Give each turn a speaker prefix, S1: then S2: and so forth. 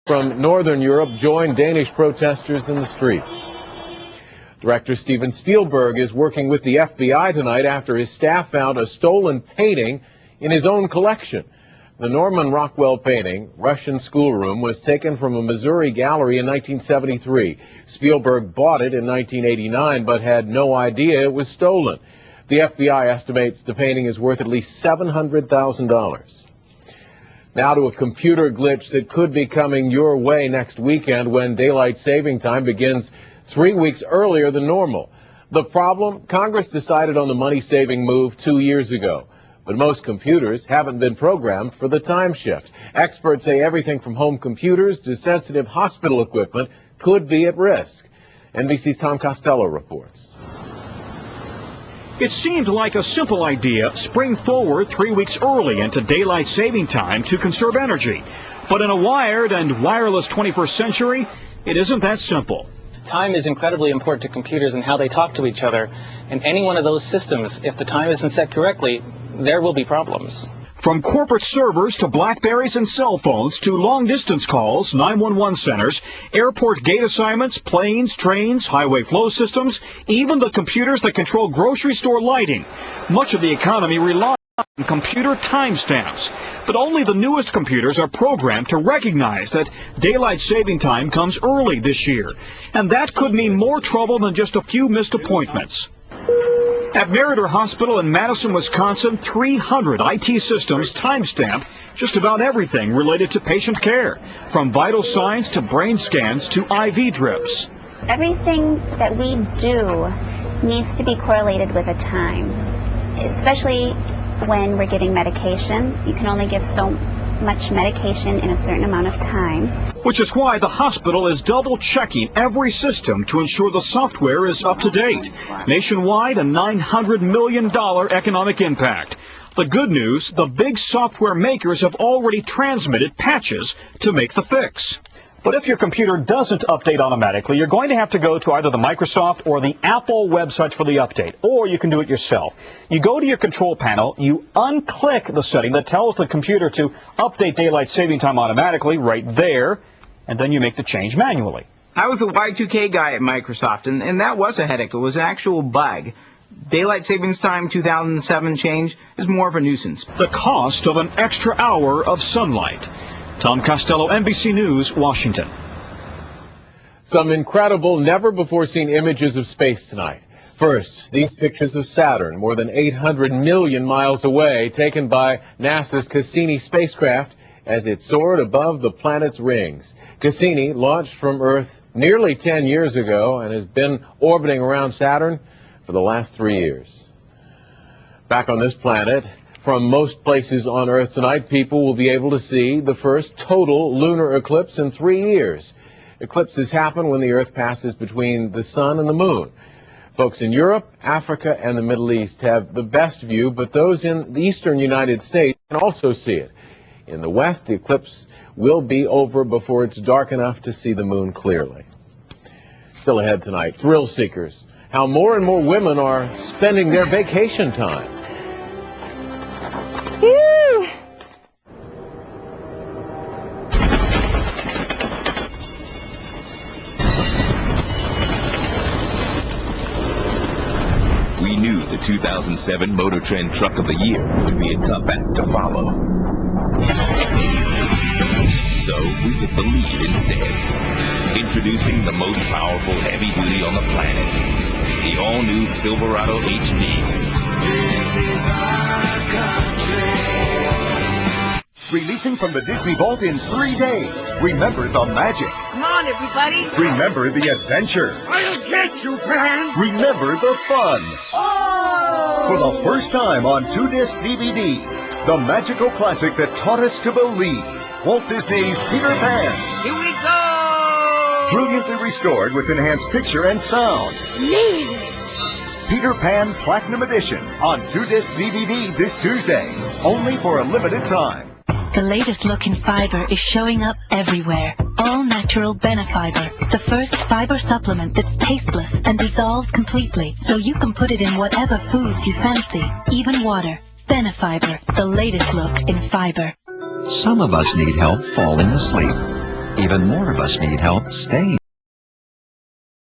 S1: from Northern Europe joined Danish protesters in the streets. Director Steven Spielberg is working with the FBI tonight after his staff found a stolen painting in his own collection. The Norman Rockwell painting, Russian Schoolroom, was taken from a Missouri gallery in 1973. Spielberg bought it in 1989 but had no idea it was stolen. The FBI estimates the painting is worth at least $700,000. Now to a computer glitch that could be coming your way next weekend when daylight saving time begins 3 weeks earlier than normal. The problem? Congress decided on the money-saving move 2 years ago. But most computers haven't been programmed for the time shift. Experts say everything from home computers to sensitive hospital equipment could be at risk. NBC's Tom Costello reports.
S2: It seemed like a simple idea, spring forward 3 weeks early into daylight saving time to conserve energy. But in a wired and wireless 21st century, it isn't that simple.
S3: Time is incredibly important to computers and how they talk to each other. And any one of those systems, if the time isn't set correctly, there will be problems.
S2: From corporate servers to BlackBerries and cell phones to long-distance calls, 911 centers, airport gate assignments, planes, trains, highway flow systems, even the computers that control grocery store lighting. Much of the economy relies on computer timestamps. But only the newest computers are programmed to recognize that daylight saving time comes early this year. And that could mean more trouble than just a few missed appointments. At Meriter Hospital in Madison, Wisconsin, 300 IT systems timestamp just about everything related to patient care, from vital signs to brain scans to IV drips.
S4: Everything that we do needs to be correlated with a time, especially when we're giving medications. You can only give so much medication in a certain amount of time.
S2: Which is why the hospital is double-checking every system to ensure the software is up to date. Nationwide, a $900 million economic impact. The good news, the big software makers have already transmitted patches to make the fix. But if your computer doesn't update automatically, you're going to have to go to either the Microsoft or the Apple websites for the update, or you can do it yourself. You go to your control panel, you unclick the setting that tells the computer to update daylight saving time automatically right there, and then you make the change manually.
S5: I was a Y2K guy at Microsoft, and that was a headache. It was an actual bug. Daylight savings time 2007 change is more of a nuisance.
S2: The cost of an extra hour of sunlight. Tom Costello, NBC News, Washington.
S1: Some incredible, never-before-seen images of space tonight. First, these pictures of Saturn, more than 800 million miles away, taken by NASA's Cassini spacecraft as it soared above the planet's rings. Cassini launched from Earth nearly 10 years ago and has been orbiting around Saturn for the last 3 years. Back on this planet, from most places on Earth tonight, people will be able to see the first total lunar eclipse in 3 years. Eclipses happen when the Earth passes between the sun and the moon. Folks in Europe, Africa, and the Middle East have the best view, but those in the eastern United States can also see it. In the West, the eclipse will be over before it's dark enough to see the moon clearly. Still ahead tonight, thrill seekers. How more and more women are spending their vacation time.
S4: Whew.
S6: We knew the 2007 Motor Trend Truck of the Year would be a tough act to follow. So we took the lead instead. Introducing the most powerful heavy duty on the planet, the all-new Silverado HD. This is our country.
S7: Releasing from the Disney Vault in 3 days. Remember the magic.
S8: Come on, everybody.
S7: Remember the adventure.
S8: I'll get you, Pan.
S7: Remember the fun.
S8: Oh!
S7: For the first time on 2-disc DVD, the magical classic that taught us to believe. Walt Disney's Peter Pan.
S8: Here we go.
S7: Brilliantly restored with enhanced picture and sound.
S8: Amazing.
S7: Peter Pan Platinum Edition on 2-disc DVD this Tuesday. Only for a limited time.
S9: The latest look in fiber is showing up everywhere. All-natural Benefiber, the first fiber supplement that's tasteless and dissolves completely, so you can put it in whatever foods you fancy, even water. Benefiber, the latest look in fiber.
S10: Some of us need help falling asleep. Even more of us need help staying.